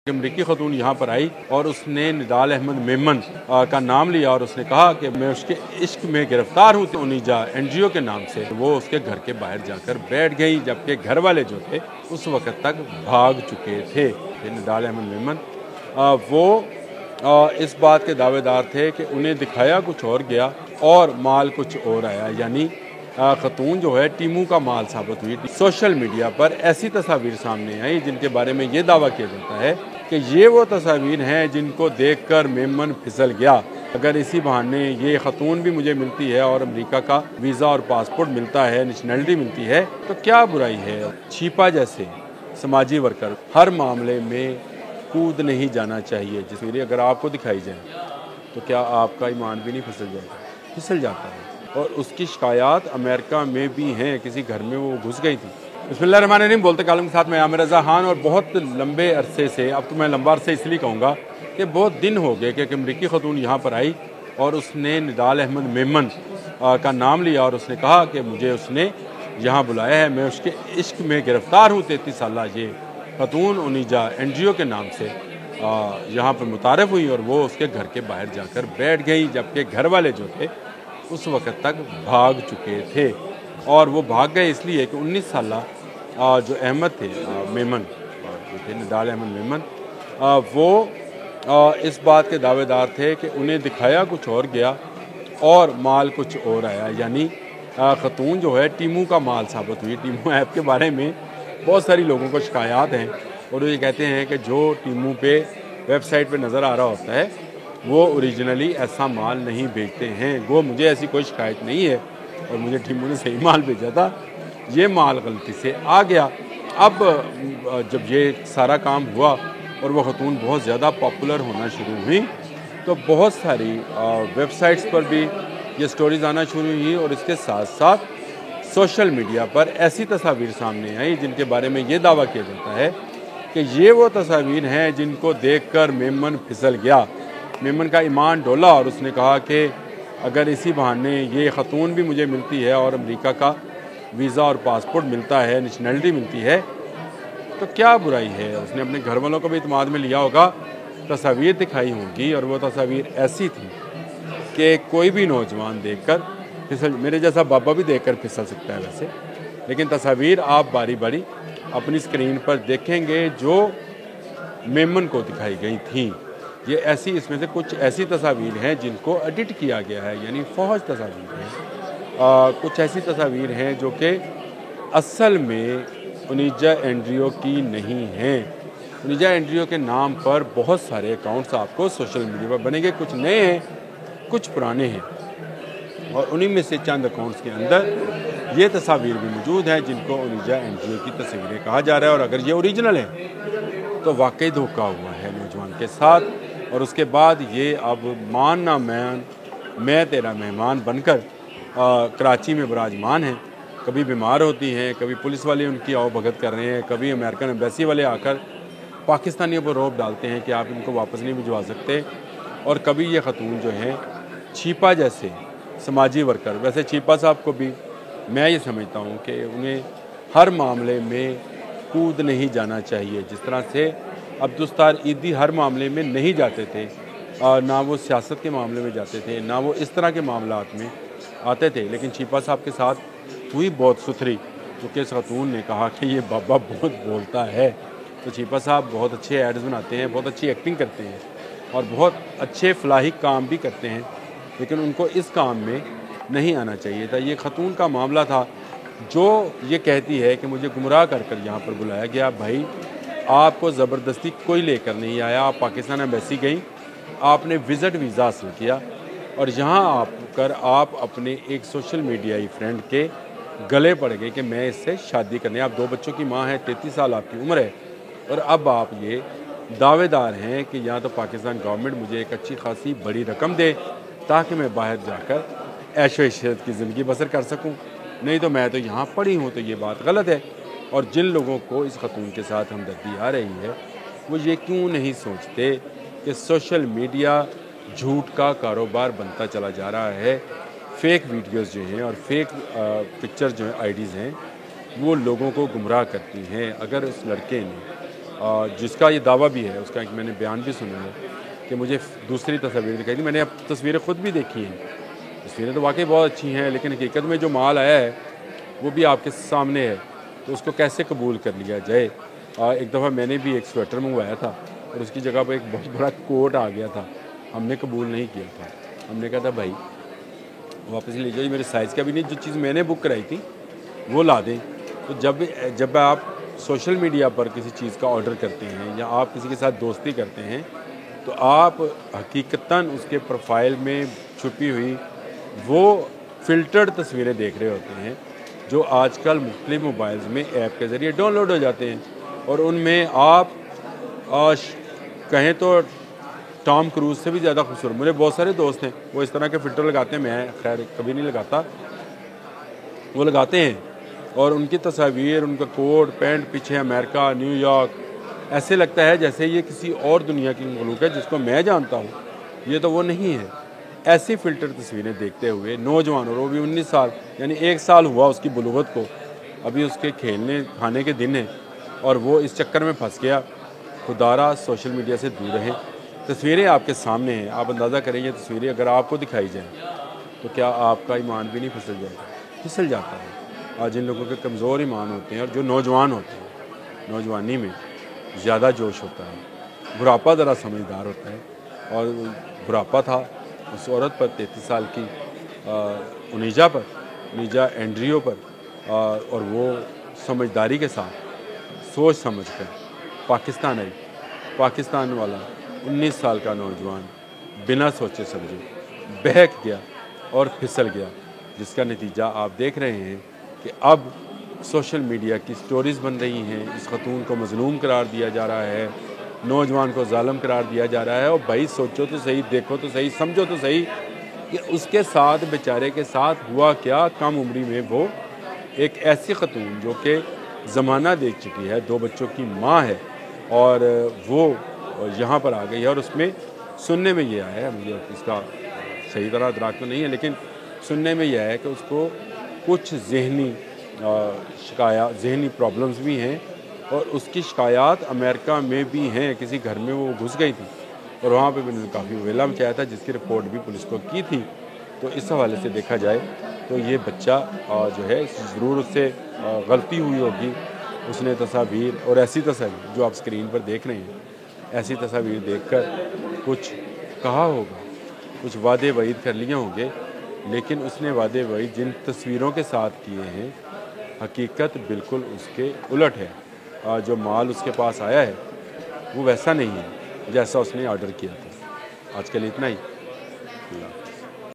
अमरीकी खतून यहाँ पर आई और उसने निदाल अहमद मेमन का नाम लिया और उसने कहा कि मैं उसके इश्क में गिरफ्तार हूँ। तो उनीजा एनजीओ के नाम से वो उसके घर के बाहर जाकर बैठ गई, जबकि घर वाले जो थे उस वक्त तक भाग चुके थे। निदाल अहमद मेमन वो इस बात के दावेदार थे कि उन्हें दिखाया कुछ और गया और माल कुछ और आया, यानी खतून जो है टीमू का माल साबित हुई। सोशल मीडिया पर ऐसी तस्वीर सामने आई जिनके बारे में ये दावा किया जाता है कि ये वो तस्वीर हैं जिनको देखकर मेमन फिसल गया। अगर इसी बहाने ये खतून भी मुझे मिलती है और अमेरिका का वीज़ा और पासपोर्ट मिलता है, नेशनलिटी मिलती है, तो क्या बुराई है। छिपा जैसे समाजी वर्कर हर मामले में कूद नहीं जाना चाहिए। जिसमें अगर आपको दिखाई जाए तो क्या आपका ईमान भी नहीं फिसल जाएगा? फिसल जाता है। और उसकी शिकायत अमेरिका में भी हैं, किसी घर में वो घुस गई थी। बिस्मिल्लाहिर्रहमानिर्रहीम। बोलते कालम के साथ मैं आमिर रज़ा खान। और बहुत लंबे अरसे से, अब तो मैं लंबा अरसे इसलिए कहूँगा कि बहुत दिन हो गए कि अमरीकी खतून यहाँ पर आई और उसने निदाल अहमद मेमन का नाम लिया और उसने कहा कि मुझे उसने यहाँ बुलाया है, मैं उसके इश्क में गिरफ्तार हूँ। 33 साल ये खतून उनीजा एनजीओ के नाम से यहाँ पर मुतारफ़ हुई और वो उसके घर के बाहर जाकर बैठ गई, जबकि घर वाले जो थे उस वक्त तक भाग चुके थे। और वो भाग गए इसलिए कि 19 साल जो अहमद थे मेमन जो थे निदाल अहमद मेमन, वो इस बात के दावेदार थे कि उन्हें दिखाया कुछ और गया और माल कुछ और आया, यानी खतून जो है टीमू का माल साबित हुई। टीमू ऐप के बारे में बहुत सारी लोगों को शिकायत हैं और वो ये कहते हैं कि जो टीमू पे वेबसाइट पे नज़र आ रहा होता है वो ओरिजिनली ऐसा माल नहीं बेचते हैं। वो मुझे ऐसी कोई शिकायत नहीं है और मुझे टीमू ने सही माल भेजा था, ये माल गलती से आ गया। अब जब ये सारा काम हुआ और वो खतून बहुत ज़्यादा पॉपुलर होना शुरू हुई तो बहुत सारी वेबसाइट्स पर भी ये स्टोरीज़ आना शुरू हुई और इसके साथ साथ सोशल मीडिया पर ऐसी तस्वीर सामने आई जिनके बारे में ये दावा किया जाता है कि ये वो तस्वीर हैं जिनको देखकर मेमन फिसल गया। मेमन का ईमान डोला और उसने कहा कि अगर इसी बहाने ये खतून भी मुझे मिलती है और अमेरिका का वीज़ा और पासपोर्ट मिलता है, नेशनलिटी मिलती है, तो क्या बुराई है। उसने अपने घर वालों को भी इत्मीनान में लिया होगा, तस्वीर दिखाई होंगी और वो तस्वीर ऐसी थी कि कोई भी नौजवान देखकर फिसल, मेरे जैसा बाबा भी देखकर फिसल सकता है वैसे, लेकिन तस्वीर आप बारी बारी अपनी स्क्रीन पर देखेंगे जो मेमन को दिखाई गई थी। ये ऐसी, इसमें से कुछ ऐसी तस्वीर हैं जिनको एडिट किया गया है, यानी फौज तस्वीर हैं। कुछ ऐसी तस्वीर हैं जो कि असल में उनीजा एनजीओ की नहीं हैं। उनीजा एनजीओ के नाम पर बहुत सारे अकाउंट्स आपको सोशल मीडिया पर बनेंगे, कुछ नए हैं कुछ पुराने हैं और उन्हीं में से चंद अकाउंट्स के अंदर ये तस्वीर भी मौजूद हैं जिनको उनीजा एनजीओ की तस्वीरें कहा जा रहा है। और अगर ये ओरिजिनल है तो वाकई धोखा हुआ है नौजवान के साथ। और उसके बाद ये अब मान ना मान मैं तेरा मेहमान बनकर कराची में विराजमान हैं। कभी बीमार होती हैं, कभी पुलिस वाले उनकी आओ भगत कर रहे हैं, कभी अमेरिकन एम्बेसी वाले आकर पाकिस्तानियों पर रोब डालते हैं कि आप इनको वापस नहीं भिजवा सकते। और कभी ये खतून जो हैं छिपा जैसे समाजी वर्कर, वैसे छिपा साहब को भी मैं ये समझता हूँ कि उन्हें हर मामले में कूद नहीं जाना चाहिए। जिस तरह से अब्दुस्तार ईदी हर मामले में नहीं जाते थे, ना वो सियासत के मामले में जाते थे, ना वो इस तरह के मामलात में आते थे, लेकिन छिपा साहब के साथ हुई बहुत सुथरी, क्योंकि इस खतून ने कहा कि ये बाबा बहुत बोलता है। तो छिपा साहब बहुत अच्छे एड्स बनाते हैं, बहुत अच्छी एक्टिंग करते हैं और बहुत अच्छे फलाही काम भी करते हैं, लेकिन उनको इस काम में नहीं आना चाहिए था। ये खतून का मामला था जो ये कहती है कि मुझे गुमराह कर कर यहाँ पर बुलाया गया। भाई आपको ज़बरदस्ती कोई लेकर नहीं आया, आप पाकिस्तान एम्बेसी गई, आपने विज़िट वीज़ा हासिल किया और यहाँ आकर आप अपने एक सोशल मीडियाई फ्रेंड के गले पड़ गए कि मैं इससे शादी करनी है। आप 2 बच्चों की माँ है, 33 साल आपकी उम्र है और अब आप ये दावेदार हैं कि या तो पाकिस्तान गवर्नमेंट मुझे एक अच्छी खासी बड़ी रकम दे ताकि मैं बाहर जाकर ऐशो इशरत की ज़िंदगी बसर कर सकूं, नहीं तो मैं तो यहाँ पड़ी हूँ। तो ये बात गलत है। और जिन लोगों को इस खतून के साथ हमदर्दी आ रही है वो ये क्यों नहीं सोचते कि सोशल मीडिया झूठ का कारोबार बनता चला जा रहा है। फेक वीडियोस जो हैं और फेक पिक्चर जो हैं, आईडीज़ हैं, वो लोगों को गुमराह करती हैं। अगर उस लड़के ने جس کا یہ دعویٰ بھی ہے، اس کا ایک میں نے بیان بھی سنا ہے کہ مجھے دوسری تصاویر دکھائی تھی. میں نے اب تصویریں خود بھی دیکھی ہیں. تصویریں تو واقعی بہت اچھی ہیں، لیکن حقیقت میں جو مال آیا ہے وہ بھی آپ کے سامنے ہے، تو اس کو کیسے قبول کر لیا جائے. ایک دفعہ میں نے بھی ایک سویٹر منگوایا تھا اور اس کی جگہ پہ ایک بہت بڑا کوٹ آ گیا تھا. ہم نے قبول نہیں کیا تھا. ہم نے کہا تھا بھائی واپس لے جائیے، میرے سائز کا بھی نہیں، جو چیز میں نے بک کرائی تھی وہ لا دیں. تو جب آپ سوشل میڈیا پر کسی چیز کا آرڈر کرتے ہیں یا آپ کسی کے ساتھ دوستی کرتے ہیں تو آپ حقیقتاً اس کے پروفائل میں چھپی ہوئی وہ فلٹرڈ تصویریں دیکھ رہے ہوتے ہیں جو آج کل مختلف موبائلز میں ایپ کے ذریعے ڈاؤن لوڈ ہو جاتے ہیں. اور ان میں آپ کہیں تو ٹام کروز سے بھی زیادہ خوبصورت. میرے بہت سارے دوست ہیں وہ اس طرح کے فلٹر لگاتے ہیں، میں خیر کبھی نہیں لگاتا، وہ لگاتے ہیں اور ان کی تصاویر، ان کا کوٹ پینٹ، پیچھے امریکہ، نیو یارک، ایسے لگتا ہے جیسے یہ کسی اور دنیا کی مخلوق ہے جس کو میں جانتا ہوں. یہ تو وہ نہیں ہے. ایسی فلٹر تصویریں دیکھتے ہوئے نوجوان، اور وہ بھی 19 سال، یعنی 1 سال ہوا اس کی بلوغت کو، ابھی اس کے کھیلنے کھانے کے دن ہیں اور وہ اس چکر میں پھنس گیا. خدارہ سوشل میڈیا سے دور رہیں. تصویریں آپ کے سامنے ہیں، آپ اندازہ کریں یہ تصویریں اگر آپ کو دکھائی جائیں تو کیا آپ کا ایمان بھی نہیں پھسل جائے گا؟ پھسل جاتا ہے. آج جن لوگوں کے کمزور ایمان ہوتے ہیں اور جو نوجوان ہوتے ہیں، نوجوانی میں زیادہ جوش ہوتا ہے، بڑھاپا ذرا سمجھدار ہوتا ہے. اور بڑھاپا تھا اس عورت پر 33 سال کی انیجا اینڈریو پر، اور وہ سمجھداری کے ساتھ سوچ سمجھ کر پاکستان آئی. پاکستان والا 19 سال کا نوجوان بنا سوچے سمجھے بہک گیا اور پھسل گیا، جس کا نتیجہ آپ دیکھ رہے ہیں کہ اب سوشل میڈیا کی سٹوریز بن رہی ہیں. اس خاتون کو مظلوم قرار دیا جا رہا ہے، نوجوان کو ظالم قرار دیا جا رہا ہے. اور بھائی سوچو تو صحیح، دیکھو تو صحیح، سمجھو تو صحیح کہ اس کے ساتھ، بیچارے کے ساتھ ہوا کیا. کم عمری میں وہ ایک ایسی خاتون جو کہ زمانہ دیکھ چکی ہے، 2 بچوں کی ماں ہے، اور وہ یہاں پر آ گئی ہے. اور اس میں سننے میں یہ آیا ہے، مجھے اس کا صحیح طرح ادراک تو نہیں ہے، لیکن سننے میں یہ ہے کہ اس کو کچھ ذہنی پرابلمز بھی ہیں، اور اس کی شکایات امریکہ میں بھی ہیں. کسی گھر میں وہ گھس گئی تھی اور وہاں پہ انہوں نے کافی ویلا مچایا تھا، جس کی رپورٹ بھی پولیس کو کی تھی. تو اس حوالے سے دیکھا جائے تو یہ بچہ جو ہے ضرور اس سے غلطی ہوئی ہوگی. اس نے تصاویر، اور ایسی تصاویر جو آپ اسکرین پر دیکھ رہے ہیں، ایسی تصاویر دیکھ کر کچھ کہا ہوگا، کچھ وعدے وعید کر لیے ہوں گے، لیکن اس نے وعدے وعید جن تصویروں کے ساتھ کیے ہیں حقیقت بالکل اس کے الٹ ہے. جو مال اس کے پاس آیا ہے وہ ویسا نہیں ہے جیسا اس نے آرڈر کیا تھا. آج کے لیے اتنا ہی.